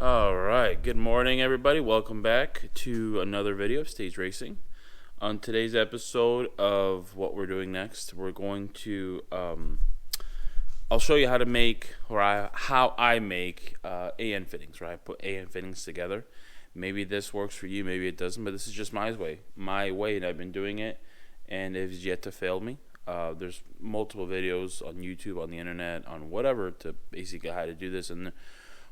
All right, good morning, everybody. Welcome back to another video of Stage Racing. On today's episode of what we're doing next, we're going to I'll show you how to make how I make AN fittings. Right, I put AN fittings together. Maybe this works for you, maybe it doesn't, but this is just my way, and I've been doing it, and it has yet to fail me. There's multiple videos on YouTube, on the internet, on whatever to basically how to do this, and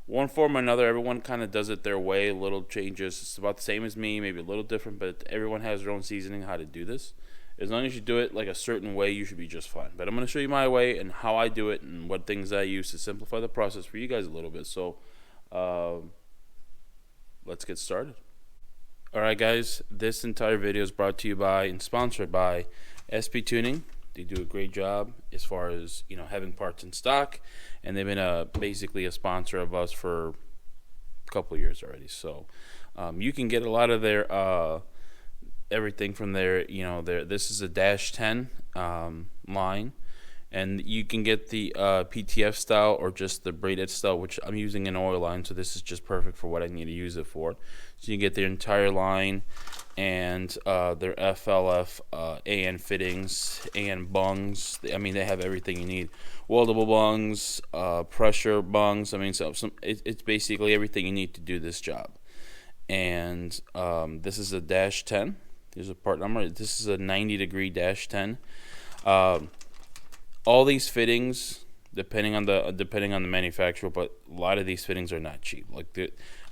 one form or another, everyone kind of does it their way. Little changes. It's about the same as me, maybe a little different, but everyone has their own seasoning how to do this. As long as you do it like a certain way, you should be just fine. But I'm going to show you my way and how I do it and what things I use to simplify the process for you guys a little bit. So let's get started. All right, guys. This entire video is brought to you by and sponsored by SP Tuning. They do a great job as far as having parts in stock, and they've been basically a sponsor of us for a couple of years already. So you can get a lot of their everything from their this is a Dash 10 line, and you can get the PTF style or just the braided style, which I'm using an oil line, so this is just perfect for what I need to use it for. So you get their entire line and their FLF AN fittings, AN bungs. I mean, they have everything you need. Weldable bungs, pressure bungs. I mean, it's basically everything you need to do this job. And this is a Dash 10. Here's a part number. This is a 90-degree Dash 10. All these fittings, depending on the manufacturer, but a lot of these fittings are not cheap. Like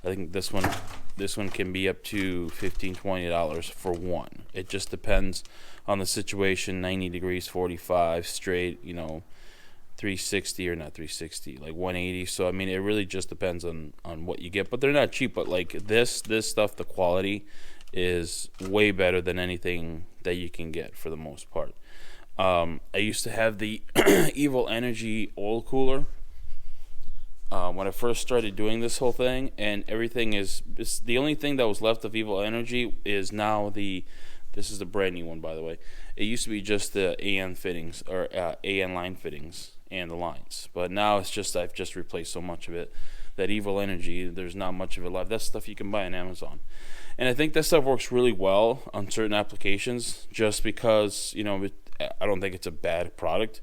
I think this one can be up to $15-$20 for one. It just depends on the situation. 90 degrees, 45 straight, 360 or not 360, like 180. So I mean, it really just depends on what you get. But they're not cheap. But like this stuff, the quality is way better than anything that you can get for the most part. I used to have the Evil Energy oil cooler when I first started doing this whole thing, and everything is the only thing that was left of Evil Energy is now this is the brand new one, by the way. It used to be just the AN fittings or AN line fittings and the lines, but now it's just I've just replaced so much of it that Evil Energy, there's not much of it left. That's stuff you can buy on Amazon. And I think that stuff works really well on certain applications just because, I don't think it's a bad product.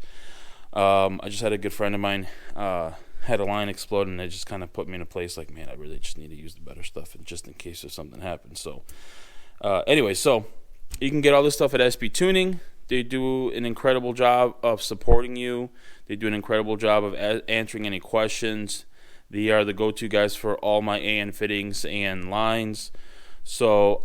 I just had a good friend of mine had a line explode, and it just kind of put me in a place like, man, I really just need to use the better stuff and just in case if something happens. So anyway, so you can get all this stuff at SP Tuning. They do an incredible job of supporting you. They do an incredible job of answering any questions. They are the go-to guys for all my AN fittings and lines. So,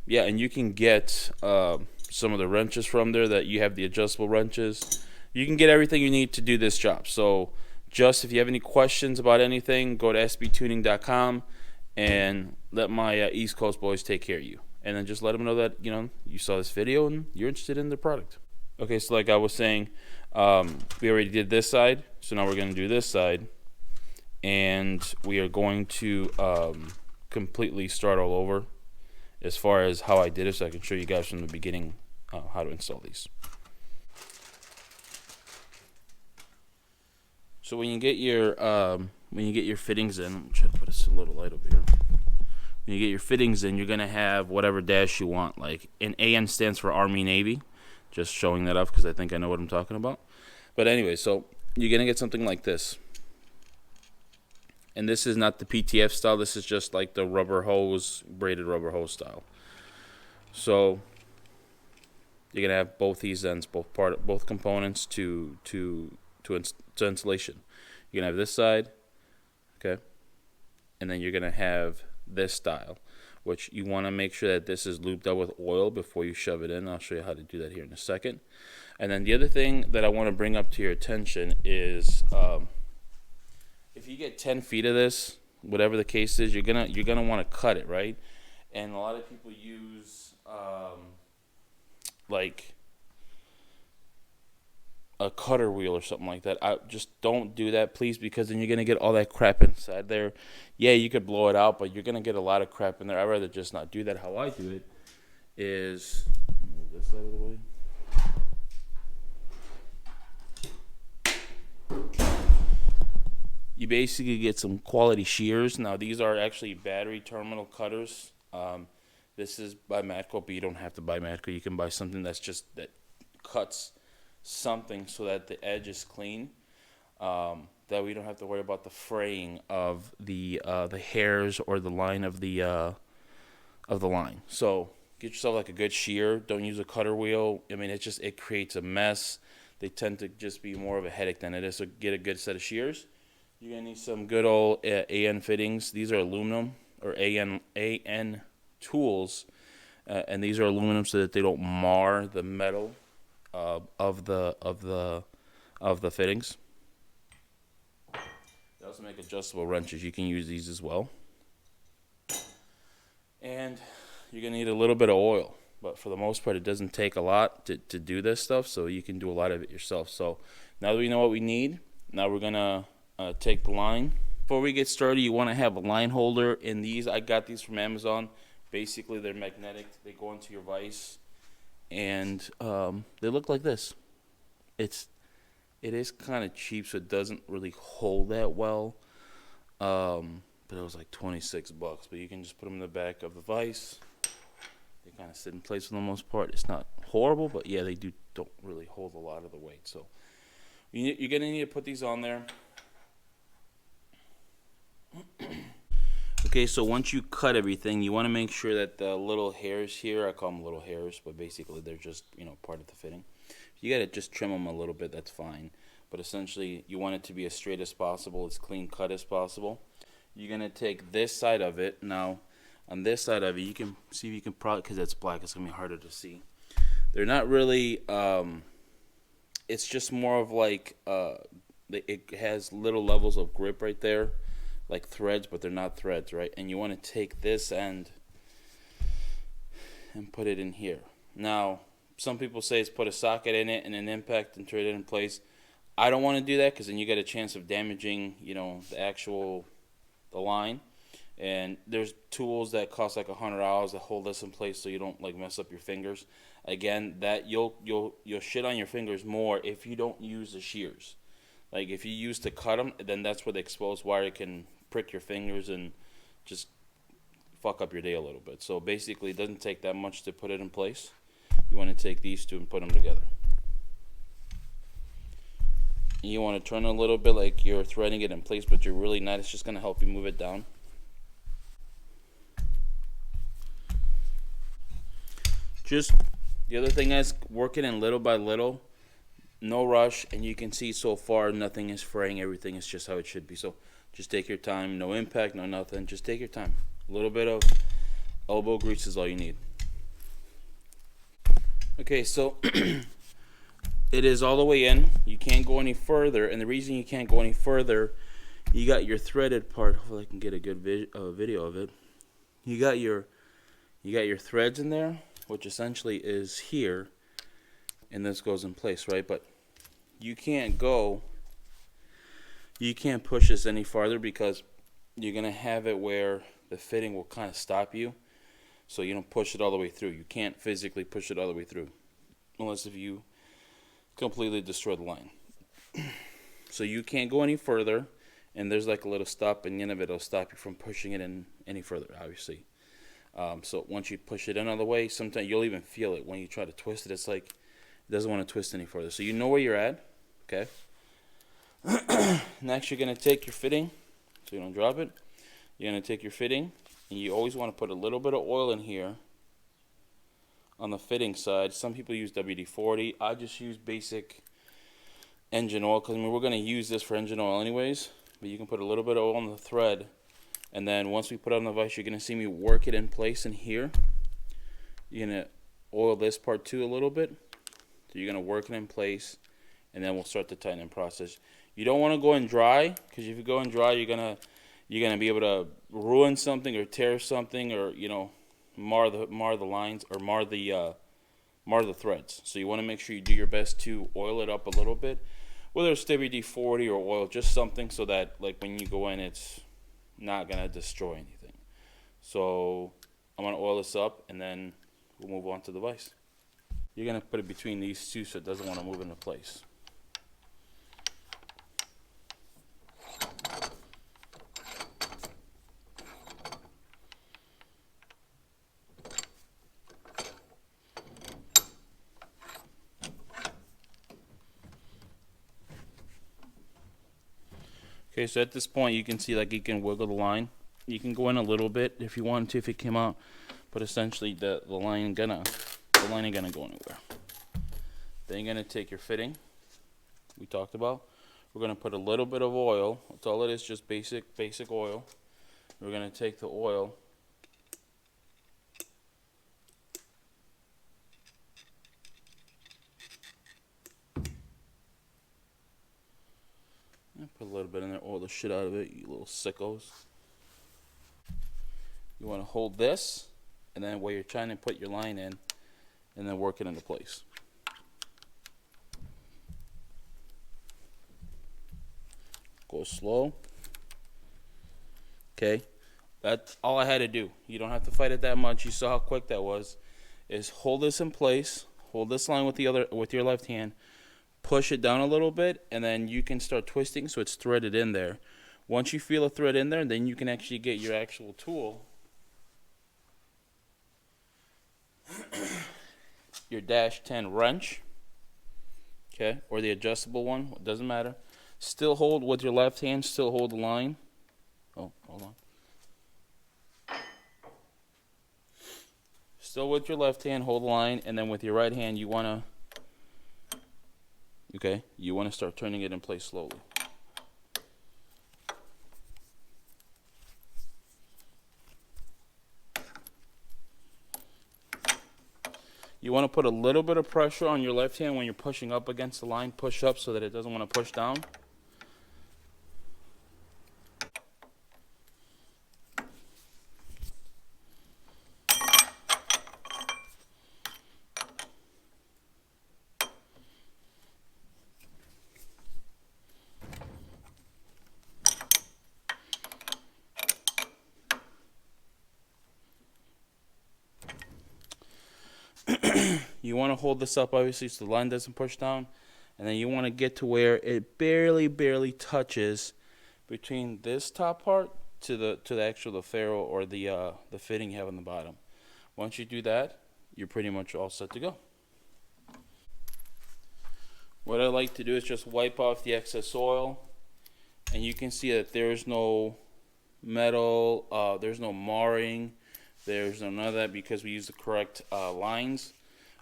yeah, and you can get some of the wrenches from there that you have the adjustable wrenches. You can get everything you need to do this job. So, just if you have any questions about anything, go to sbtuning.com and let my East Coast boys take care of you. And then just let them know that, you saw this video and you're interested in the product. Okay, so like I was saying, we already did this side. So now we're going to do this side. And we are going to completely start all over as far as how I did it, so I can show you guys from the beginning how to install these. So when you get your fittings in, I'm trying to put this a little light over here. When you get your fittings in, you're gonna have whatever dash you want. Like an AN stands for Army Navy, just showing that off because I think I know what I'm talking about. But anyway, so you're gonna get something like this. And this is not the PTF style. This is just like the rubber hose, braided rubber hose style. So you're gonna have both these ends, both components to insulation. You're gonna have this side, okay, and then you're gonna have this style, which you want to make sure that this is lubed up with oil before you shove it in. I'll show you how to do that here in a second. And then the other thing that I want to bring up to your attention is. If you get 10 feet of this, whatever the case is, you're gonna want to cut it, right? And a lot of people use like a cutter wheel or something like that. I just don't do that, please, because then you're gonna get all that crap inside there. Yeah, you could blow it out, but you're gonna get a lot of crap in there. I'd rather just not do that. How I do it is move this out of the way. you basically get some quality shears. Now these are actually battery terminal cutters. This is by Matco, but you don't have to buy Matco. You can buy something that cuts something so that the edge is clean. That we don't have to worry about the fraying of the hairs or the line of the line. So get yourself like a good shear. Don't use a cutter wheel. I mean, it creates a mess. They tend to just be more of a headache than it is. So get a good set of shears. You're gonna need some good old AN fittings. These are aluminum or AN tools, and these are aluminum so that they don't mar the metal of the fittings. They also make adjustable wrenches. You can use these as well. And you're gonna need a little bit of oil, but for the most part, it doesn't take a lot to do this stuff, so you can do a lot of it yourself. So now that we know what we need, now we're gonna take the line. Before we get started, you want to have a line holder. In these, I got these from Amazon. Basically, they're magnetic. They go into your vise, and they look like this. It is kind of cheap, so it doesn't really hold that well. But it was like 26 bucks. But you can just put them in the back of the vise. They kind of sit in place for the most part. It's not horrible, but yeah, they don't really hold a lot of the weight. So you're gonna need to put these on there. Okay, so once you cut everything, you want to make sure that the little hairs here, I call them little hairs, but basically they're just, part of the fitting. You got to just trim them a little bit, that's fine. But essentially, you want it to be as straight as possible, as clean cut as possible. You're going to take this side of it. Now, on this side of it, you can see if you can probably, because it's black, it's going to be harder to see. They're not really, it's just more of like, it has little levels of grip right there, like threads, but they're not threads, right? And you want to take this end and put it in here. Now, some people say it's put a socket in it and an impact and thread it in place. I don't want to do that because then you get a chance of damaging, the line. And there's tools that cost like $100 that hold this in place so you don't like mess up your fingers. Again, that you'll shit on your fingers more if you don't use the shears. Like if you use to cut them, then that's where the exposed wire can prick your fingers and just fuck up your day a little bit. So basically, it doesn't take that much to put it in place. You want to take these two and put them together. You want to turn a little bit like you're threading it in place, but you're really not. It's just going to help you move it down. Just the other thing is work it in little by little. No rush, and you can see so far nothing is fraying. Everything is just how it should be. So just take your time. No impact, no nothing. Just take your time. A little bit of elbow grease is all you need. Okay, so it is all the way in. You can't go any further, and the reason you can't go any further, you got your threaded part. Hopefully I can get a good video of it. You got your threads in there, which essentially is here, and this goes in place, right? But you can't push this any farther because you're gonna have it where the fitting will kind of stop you, so you don't push it all the way through. You can't physically push it all the way through unless if you completely destroy the line. So you can't go any further, and there's like a little stop, and the end of it will stop you from pushing it in any further, obviously. So once you push it in all the way, sometimes you'll even feel it when you try to twist it. It's like it doesn't want to twist any further. So you know where you're at, okay? Next, you're going to take your fitting, so you don't drop it. You're going to take your fitting, and you always want to put a little bit of oil in here on the fitting side. Some people use WD-40. I just use basic engine oil because we're going to use this for engine oil anyways. But you can put a little bit of oil on the thread, and then once we put it on the vise, you're going to see me work it in place in here. You're going to oil this part too a little bit. So you're going to work it in place, and then we'll start the tightening process. You don't want to go in dry, because if you go in dry, you're gonna be able to ruin something or tear something, or mar the lines or mar the threads. So you want to make sure you do your best to oil it up a little bit, whether it's WD-40 or oil, just something so that like when you go in, it's not gonna destroy anything. So I'm gonna oil this up, and then we'll move on to the vise. You're gonna put it between these two so it doesn't want to move into place. Okay, so at this point you can see like you can wiggle the line. You can go in a little bit if you want to if it came out, but essentially the line ain't gonna go anywhere. Then you're gonna take your fitting we talked about. We're gonna put a little bit of oil. That's all it is, just basic oil. We're gonna take the oil and put a little bit in there, oil the shit out of it, you little sickos. You want to hold this, and then where you're trying to put your line in, and then work it into place. Go slow. Okay, that's all I had to do. You don't have to fight it that much. You saw how quick that was. Is hold this in place, hold this line with your left hand, push it down a little bit, and then you can start twisting so it's threaded in there. Once you feel a thread in there, then you can actually get your actual tool, your -10 wrench, okay, or the adjustable one, it doesn't matter. Still hold with your left hand, still hold the line. Oh, hold on. Still with your left hand, hold the line, and then with your right hand, you want to start turning it in place slowly. You want to put a little bit of pressure on your left hand when you're pushing up against the line. Push up so that it doesn't want to push down. You want to hold this up, obviously, so the line doesn't push down. And then you want to get to where it barely touches between this top part to the actual ferrule or the fitting you have on the bottom. Once you do that, you're pretty much all set to go. What I like to do is just wipe off the excess oil, and you can see that there's no metal, there's no marring, there's none of that because we use the correct lines.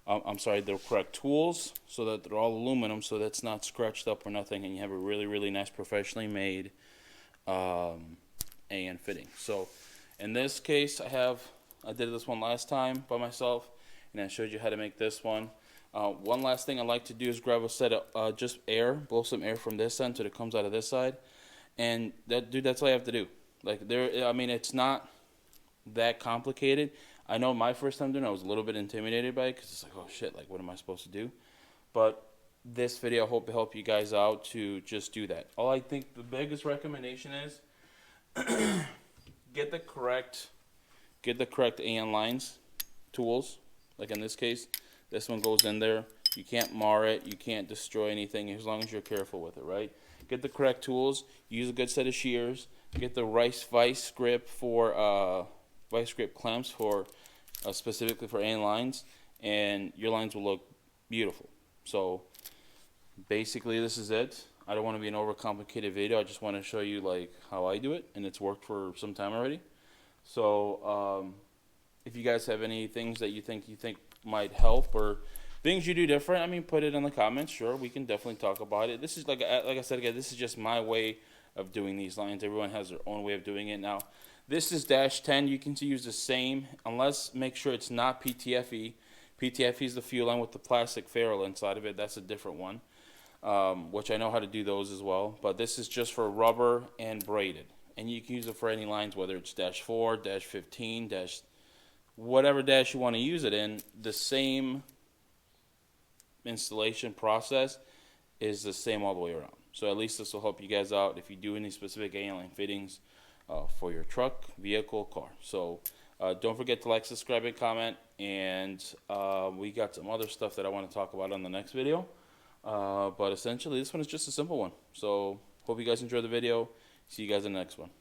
The correct tools, so that they're all aluminum, so that's not scratched up or nothing, and you have a really nice professionally made AN fitting. So in this case, I did this one last time by myself, and I showed you how to make this one. One last thing I like to do is grab a set of just air, blow some air from this end so it comes out of this side, and that's all you have to do. It's not that complicated. I know my first time doing it, I was a little bit intimidated by it because it's like, oh shit, like what am I supposed to do? But this video, I hope to help you guys out to just do that. All I think the biggest recommendation is get the correct AN lines tools. Like in this case, this one goes in there. You can't mar it, you can't destroy anything as long as you're careful with it, right? Get the correct tools, use a good set of shears, get the Rice Vice grip for Vice grip clamps for specifically for AN lines, and your lines will look beautiful. So basically this is it. I don't want to be an overcomplicated video. I just want to show you like how I do it, and it's worked for some time already. So if you guys have any things that you think might help or things you do different, I mean, put it in the comments. Sure, we can definitely talk about it. This is like I said again, this is just my way of doing these lines. Everyone has their own way of doing it. Now, this is -10. You can use the same, unless make sure it's not PTFE. PTFE is the fuel line with the plastic ferrule inside of it. That's a different one, which I know how to do those as well. But this is just for rubber and braided, and you can use it for any lines, whether it's -4, -15, whatever dash you want to use it in. The same installation process is the same all the way around. So at least this will help you guys out if you do any specific AN line fittings for your truck, vehicle, car. So don't forget to like, subscribe, and comment. And we got some other stuff that I want to talk about on the next video. But essentially, this one is just a simple one. So hope you guys enjoyed the video. See you guys in the next one.